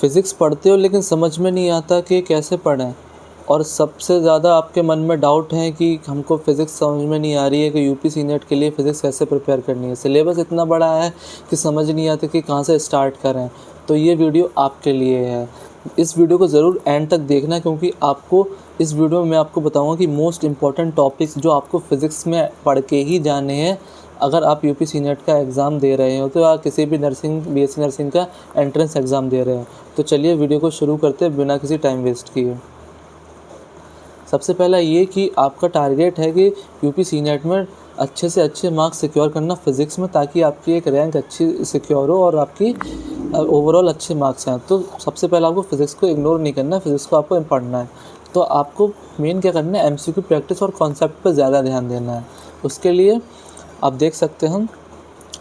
Physics पढ़ते हो लेकिन समझ में नहीं आता कि कैसे पढ़ें, और सबसे ज़्यादा आपके मन में डाउट है कि हमको फ़िज़िक्स समझ में नहीं आ रही है कि यूपीसी नेट के लिए फ़िज़िक्स कैसे प्रिपेयर करनी है। सिलेबस इतना बड़ा है कि समझ नहीं आता कि कहाँ से स्टार्ट करें। तो ये वीडियो आपके लिए है। इस वीडियो को ज़रूर एंड तक देखना, क्योंकि आपको इस वीडियो में मैं आपको बताऊँगा कि मोस्ट इम्पॉर्टेंट टॉपिक्स जो आपको फ़िज़िक्स में पढ़ के ही जाने हैं अगर आप यूपीसी नेट का एग्ज़ाम दे रहे हो, तो या किसी भी बीएससी नर्सिंग का एंट्रेंस एग्ज़ाम दे रहे हो। तो चलिए वीडियो को शुरू करते हैं बिना किसी टाइम वेस्ट किए। सबसे पहला ये कि आपका टारगेट है कि यूपीसी नेट में अच्छे से अच्छे मार्क्स सिक्योर करना फ़िज़िक्स में, ताकि आपकी एक रैंक अच्छी सिक्योर हो और आपकी ओवरऑल अच्छे मार्क्स आएँ। तो सबसे पहले आपको फ़िज़िक्स को इग्नोर नहीं करना है, फ़िज़िक्स को आपको पढ़ना है। तो आपको मेन क्या करना है, एमसीक्यू प्रैक्टिस और कॉन्सेप्ट पर ज़्यादा ध्यान देना है। उसके लिए आप देख सकते हैं,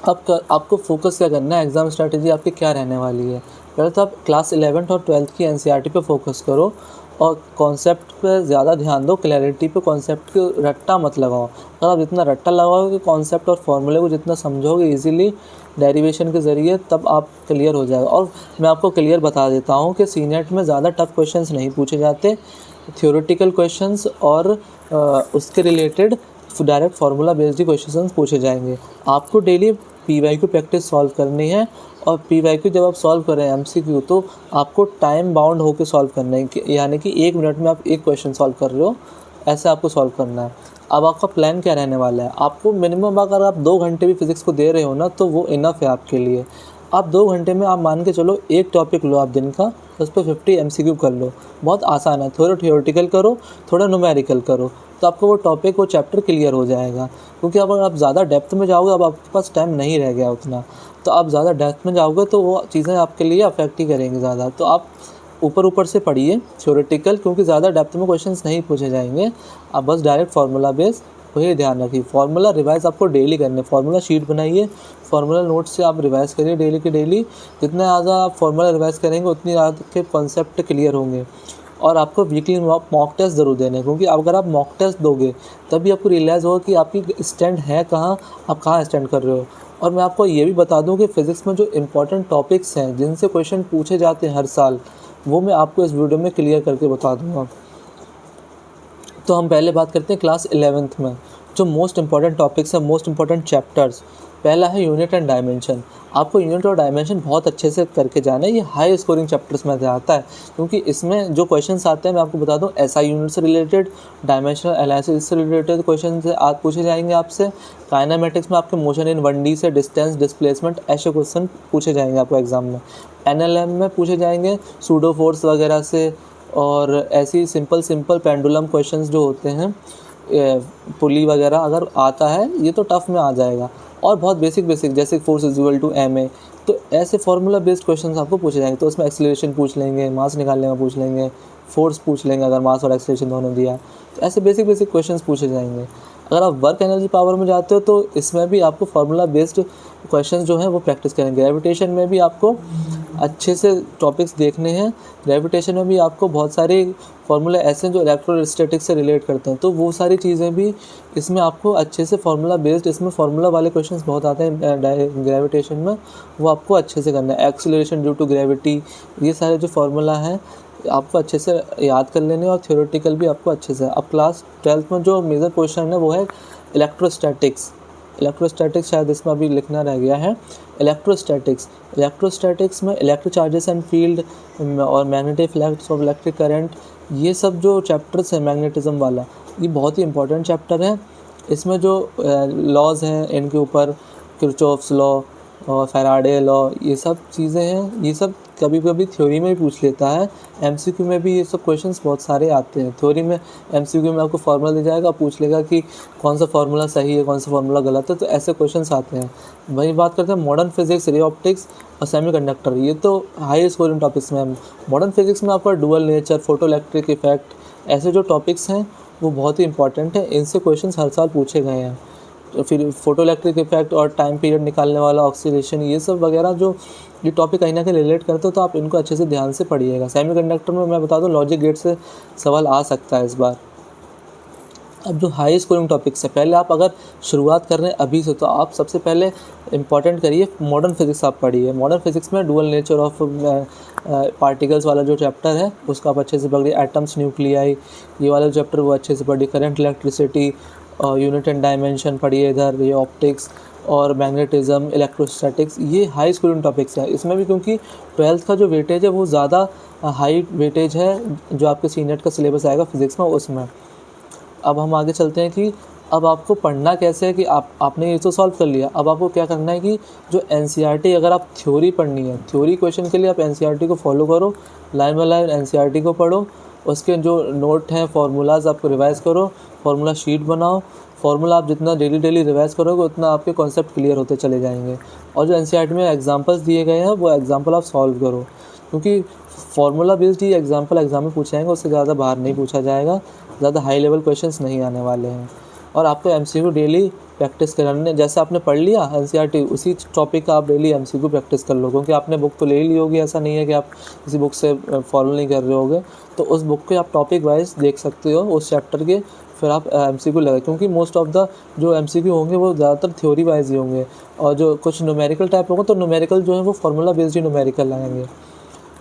आपको फ़ोकस क्या करना है, एग्ज़ाम स्ट्रैटेजी आपकी क्या रहने वाली है। पहले तो आप क्लास 11th और 12th की एनसीईआरटी पे फ़ोकस करो और कॉन्सेप्ट पे ज़्यादा ध्यान दो, क्लैरिटी पे। कॉन्सेप्ट को रट्टा मत लगाओ। अगर आप जितना रट्टा लगाओगे कॉन्सेप्ट और फॉर्मूले को जितना समझोगे ईज़िली डेरिवेशन के ज़रिए, तब आप क्लियर हो जाएगा। और मैं आपको क्लियर बता देता हूँ कि सीनेट में ज़्यादा टफ क्वेश्चंस नहीं पूछे जाते। थ्योरेटिकल क्वेश्चंस और उसके related direct formula based questions पूछे जाएंगे। आपको डेली पीवाईक्यू प्रैक्टिस सॉल्व करनी है, और पीवाईक्यू जब आप सॉल्व कर रहे हैं एमसीक्यू, तो आपको टाइम बाउंड होकर सॉल्व करना है, यानी कि 1 मिनट में आप एक क्वेश्चन सॉल्व कर रहे हो, ऐसे आपको सॉल्व करना है। अब आपका प्लान क्या रहने वाला है, आपको मिनिमम अगर आप 2 घंटे भी फिज़िक्स को दे रहे हो ना, तो वो इनफ है आपके लिए। आप 2 घंटे में आप मान के चलो एक टॉपिक लो आप दिन का, उस पर 50 एमसीक्यू कर लो। बहुत आसान है, थोड़ा थ्योरेटिकल करो, थोड़ा न्यूमेरिकल करो, तो आपको वो टॉपिक वो चैप्टर क्लियर हो जाएगा। क्योंकि अगर आप ज़्यादा डेप्थ में जाओगे, अब आपके पास टाइम नहीं रह गया उतना, तो आप ज़्यादा डेप्थ में जाओगे तो वो चीज़ें आपके लिए अफेक्ट ही करेंगी ज़्यादा। तो आप ऊपर से पढ़िए थ्योरेटिकल, क्योंकि ज़्यादा डेप्थ में क्वेश्चंस नहीं पूछे जाएंगे। आप बस डायरेक्ट फार्मूला बेस वही ध्यान रखिए। फार्मूला रिवाइज आपको डेली करने, फार्मूला शीट बनाइए, फार्मूला नोट से आप रिवाइज करिए डेली के डेली। जितना ज़्यादा आप फार्मूला रिवाइज करेंगे उतनी ज़्यादा के कॉन्सेप्ट क्लियर होंगे। और आपको वीकली मॉक टेस्ट ज़रूर देने हैं, क्योंकि अगर आप मॉक टेस्ट दोगे तभी आपको रियलाइज़ होगा कि आपकी स्टैंड है कहाँ, आप कहाँ स्टैंड कर रहे हो। और मैं आपको ये भी बता दूं कि फ़िज़िक्स में जो इंपॉर्टेंट टॉपिक्स हैं जिनसे क्वेश्चन पूछे जाते हैं हर साल, वो मैं आपको इस वीडियो में क्लियर करके बता दूंगा। तो हम पहले बात करते हैं क्लास 11th में जो मोस्ट इंपॉर्टेंट टॉपिक्स हैं, मोस्ट इंपॉर्टेंट चैप्टर्स। पहला है यूनिट एंड डायमेंशन। आपको यूनिट और डायमेंशन बहुत अच्छे से करके जाना है। ये हाई स्कोरिंग चैप्टर्स में से आता है, क्योंकि इसमें जो क्वेश्चंस आते हैं मैं आपको बता दूं, एसआई यूनिट से रिलेटेड, डायमेंशनल एनालिसिस से रिलेटेड क्वेश्चन से आज पूछे जाएंगे आपसे। काइनेमेटिक्स में आपके मोशन इन 1D से डिस्टेंस, डिस्प्लेसमेंट, ऐसे क्वेश्चन पूछे जाएंगे आपको एग्जाम में। एनएलएम में पूछे जाएंगे सूडो फोर्स वगैरह से, और ऐसी सिंपल पेंडुलम क्वेश्चंस जो होते हैं, पुली वगैरह अगर आता है ये तो टफ में आ जाएगा। और बहुत बेसिक जैसे force is equal to ma, तो ऐसे फार्मूला बेस्ड क्वेश्चंस आपको पूछे जाएंगे। तो उसमें एक्सीलरेशन पूछ लेंगे, मास निकालने में पूछ लेंगे, फोर्स पूछ लेंगे अगर मास और एक्सीलरेशन दोनों दिया है, तो ऐसे बेसिक क्वेश्चंस पूछे जाएंगे। अगर आप वर्क एनर्जी पावर में जाते हो तो इसमें भी आपको फार्मूला बेस्ड क्वेश्चंस जो हैं वो प्रैक्टिस करेंगे। ग्रेविटेशन में भी आपको अच्छे से टॉपिक्स देखने हैं। ग्रेविटेशन में भी आपको बहुत सारे फार्मूला ऐसे हैं जो इलेक्ट्रोस्टैटिक्स से रिलेट करते हैं, तो वो सारी चीज़ें भी इसमें आपको अच्छे से फार्मूला बेस्ड, इसमें फार्मूला वाले क्वेश्चंस बहुत आते हैं ग्रेविटेशन में, वो आपको अच्छे से करना है। एक्सीलरेशन ड्यू टू ग्रेविटी, ये सारे जो फार्मूला हैं आपको अच्छे से याद कर लेने, और थ्योरेटिकल भी आपको अच्छे से। अब क्लास 12th में जो मेजर क्वेश्चन है वो है इलेक्ट्रोस्टैटिक्स। शायद इसमें अभी लिखना रह गया है। इलेक्ट्रोस्टैटिक्स में इलेक्ट्रिक चार्जेस एंड फील्ड और magnetic flux of electric current, ये सब जो चैप्टर्स है मैग्नेटिज्म वाला, ये बहुत ही इंपॉर्टेंट चैप्टर है। इसमें जो लॉज हैं इनके ऊपर, किरचॉफ्स लॉ और फैराडे लॉ, ये सब चीज़ें हैं, ये सब कभी कभी थ्योरी में भी पूछ लेता है। एमसीक्यू में भी ये सब क्वेश्चंस बहुत सारे आते हैं। थ्योरी में एमसीक्यू में आपको फार्मूला दे जाएगा, पूछ लेगा कि कौन सा फार्मूला सही है, कौन सा फार्मूला गलत है, तो ऐसे क्वेश्चंस आते हैं। वही बात करते हैं मॉडर्न फिजिक्स, रे ऑप्टिक्स और सेमीकंडक्टर, ये तो हाई स्कोरिंग टॉपिक्स में। मॉडर्न फिजिक्स में आपका dual nature, photo electric effect, ऐसे जो टॉपिक्स हैं वो बहुत ही इंपॉर्टेंट है। इनसे क्वेश्चंस हर साल पूछे गए हैं। तो फिर फोटो इलेक्ट्रिक इफेक्ट और टाइम पीरियड निकालने वाला, ऑक्सीडेशन, ये सब वगैरह जो ये टॉपिक कहीं ना कहीं रिलेट करते हो, तो आप इनको अच्छे से ध्यान से पढ़िएगा। सेमीकंडक्टर में मैं बता दूं लॉजिक गेट से सवाल आ सकता है इस बार। अब जो हाई स्कोरिंग टॉपिक्स है, पहले आप अगर शुरुआत कर रहे हैं अभी से, तो आप सबसे पहले इम्पॉर्टेंट करिए मॉडर्न फिजिक्स आप पढ़िए। मॉडर्न फिजिक्स में डुअल नेचर ऑफ पार्टिकल्स वाला जो चैप्टर है उसका आप अच्छे से पढ़िए। एटम्स, न्यूक्लियाई, ये वाला चैप्टर वो अच्छे से पढ़िए। Current, electricity, unit and dimension पढ़िए इधर, ये ऑप्टिक्स और मैग्नेटिज्म, इलेक्ट्रोस्टैटिक्स, ये हाई स्कोरिंग टॉपिक्स हैं। इसमें भी क्योंकि 12th का जो वेटेज है वो ज़्यादा हाई वेटेज है जो आपके सीनेट का सिलेबस आएगा फिजिक्स में उसमें। अब हम आगे चलते हैं कि अब आपको पढ़ना कैसे है कि आपने ये तो सॉल्व कर लिया। अब आपको क्या करना है कि जो एनसीईआरटी, अगर आप थ्योरी पढ़नी है, थ्योरी क्वेश्चन के लिए आप एनसीईआरटी को फॉलो करो, लाइन बाय लाइन एनसीईआरटी को पढ़ो, उसके जो नोट हैं, फार्मूलाज आपको रिवाइज़ करो, फार्मूला शीट बनाओ। फार्मूला आप जितना डेली रिवाइज़ करोगे उतना आपके कॉन्सेप्ट क्लियर होते चले जाएंगे। और जो एनसीईआरटी में एग्जांपल्स दिए गए हैं वो एग्जांपल आप सॉल्व करो, क्योंकि फार्मूला बेस्ड ही एग्जांपल एग्जाम में पूछे जाएंगे, उससे ज़्यादा बाहर नहीं पूछा जाएगा, ज़्यादा हाई लेवल क्वेश्चंस नहीं आने वाले हैं। और आपको एमसीक्यू डेली प्रैक्टिस करने, जैसे आपने पढ़ लिया एनसीईआरटी, उसी टॉपिक का आप डेली एमसीक्यू प्रैक्टिस कर लो, क्योंकि आपने बुक तो ले ली होगी, ऐसा नहीं है कि आप किसी बुक से फॉलो नहीं कर रहे होगे। तो उस बुक के आप टॉपिक वाइज देख सकते हो उस चैप्टर के, फिर आप एमसीक्यू लगाए, क्योंकि मोस्ट ऑफ द जो एमसीक्यू होंगे वो ज़्यादातर थ्योरी वाइज ही होंगे, और जो कुछ न्यूमेरिकल टाइप होगा तो न्यूमेरिकल जो है वो फार्मूला बेस्ड ही न्यूमेरिकल आएंगे।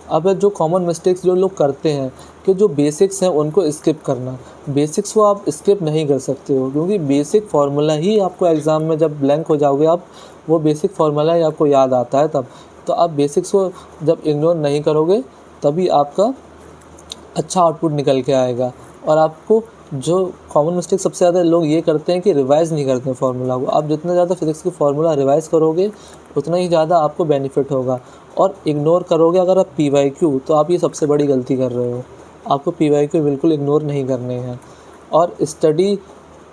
अब जो कॉमन मिस्टेक्स जो लोग करते हैं कि जो बेसिक्स हैं उनको स्किप करना, बेसिक्स को आप स्किप नहीं कर सकते हो, क्योंकि बेसिक फार्मूला ही आपको एग्ज़ाम में जब ब्लैंक हो जाओगे आप, वो बेसिक फार्मूला ही आपको याद आता है तब। तो आप बेसिक्स को जब इग्नोर नहीं करोगे तभी आपका अच्छा आउटपुट निकल के आएगा। और आपको जो कॉमन मिस्टेक सबसे ज़्यादा लोग ये करते हैं कि रिवाइज़ नहीं करते हैं फार्मूला को। आप जितना ज़्यादा फिजिक्स की फार्मूला रिवाइज़ करोगे उतना ही ज़्यादा आपको बेनिफिट होगा। और इग्नोर करोगे अगर आप पीवाईक्यू, तो आप ये सबसे बड़ी गलती कर रहे हो। आपको पीवाईक्यू बिल्कुल इग्नोर नहीं करने हैं। और स्टडी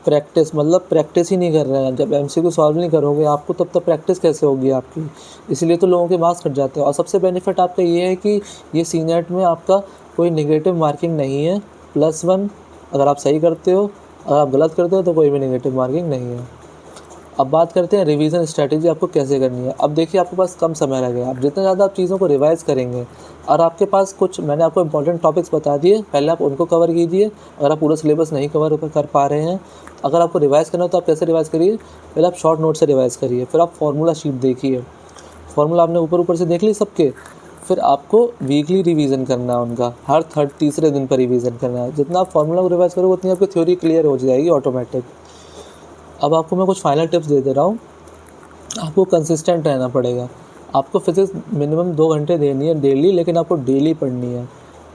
प्रैक्टिस, मतलब प्रैक्टिस ही नहीं कर रहे हैं। जब एमसीक्यू सॉल्व नहीं करोगे आपको तब तक प्रैक्टिस कैसे होगी आपकी। इसलिए तो लोगों के मार्क्स कट जाते हैं। और सबसे बेनिफिट आपका ये है कि ये सीनेट में आपका कोई नेगेटिव मार्किंग नहीं है, +1 अगर आप सही करते हो, अगर आप गलत करते हो तो कोई भी नेगेटिव मार्किंग नहीं है। अब बात करते हैं रिवीजन स्ट्रैटेजी आपको कैसे करनी है। अब देखिए आपके पास कम समय रह गया, अब जितना ज़्यादा आप चीज़ों को रिवाइज़ करेंगे, और आपके पास कुछ मैंने आपको इंपॉर्टेंट टॉपिक्स बता दिए, पहले आप उनको कवर कीजिए। अगर आप पूरा सिलेबस नहीं कवर कर पा रहे हैं, अगर आपको रिवाइज़ करना हो तो आप कैसे रिवाइज़ करिए, पहले आप शॉर्ट नोट से रिवाइज़ करिए, फिर आप फार्मूला शीट देखिए। फार्मूला आपने ऊपर से देख ली सबके, फिर आपको वीकली रिवीजन करना है उनका, हर तीसरे दिन पर रिवीजन करना है। जितना आप फार्मूला को रिवाइज़ करोगे उतनी आपकी थ्योरी क्लियर हो जाएगी ऑटोमेटिक। अब आपको मैं कुछ फाइनल टिप्स दे रहा हूँ। आपको कंसिस्टेंट रहना पड़ेगा। आपको फिज़िक्स मिनिमम 2 घंटे देनी है डेली, लेकिन आपको डेली पढ़नी है,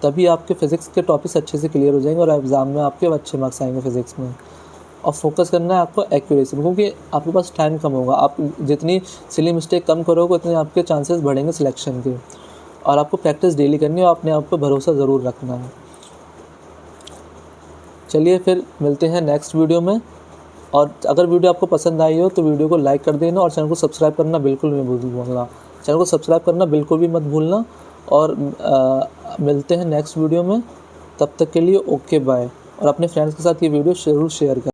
तभी आपके फिज़िक्स के टॉपिक्स अच्छे से क्लियर हो जाएंगे और एग्ज़ाम में आपके अच्छे मार्क्स आएंगे फिज़िक्स में। और फोकस करना है आपको एक्यूरेसी में, क्योंकि आपके पास टाइम कम होगा। आप जितनी सिली मिस्टेक कम करोगे उतने आपके चांसेस बढ़ेंगे सिलेक्शन के। और आपको प्रैक्टिस डेली करनी है और अपने आप पर भरोसा ज़रूर रखना है। चलिए फिर मिलते हैं नेक्स्ट वीडियो में। और अगर वीडियो आपको पसंद आई हो तो वीडियो को लाइक कर देना, और चैनल को सब्सक्राइब करना बिल्कुल भी मत भूलना। चैनल को सब्सक्राइब करना बिल्कुल भी मत भूलना। और मिलते हैं नेक्स्ट वीडियो में, तब तक के लिए ओके बाय। और अपने फ्रेंड्स के साथ ये वीडियो ज़रूर शेयर करें।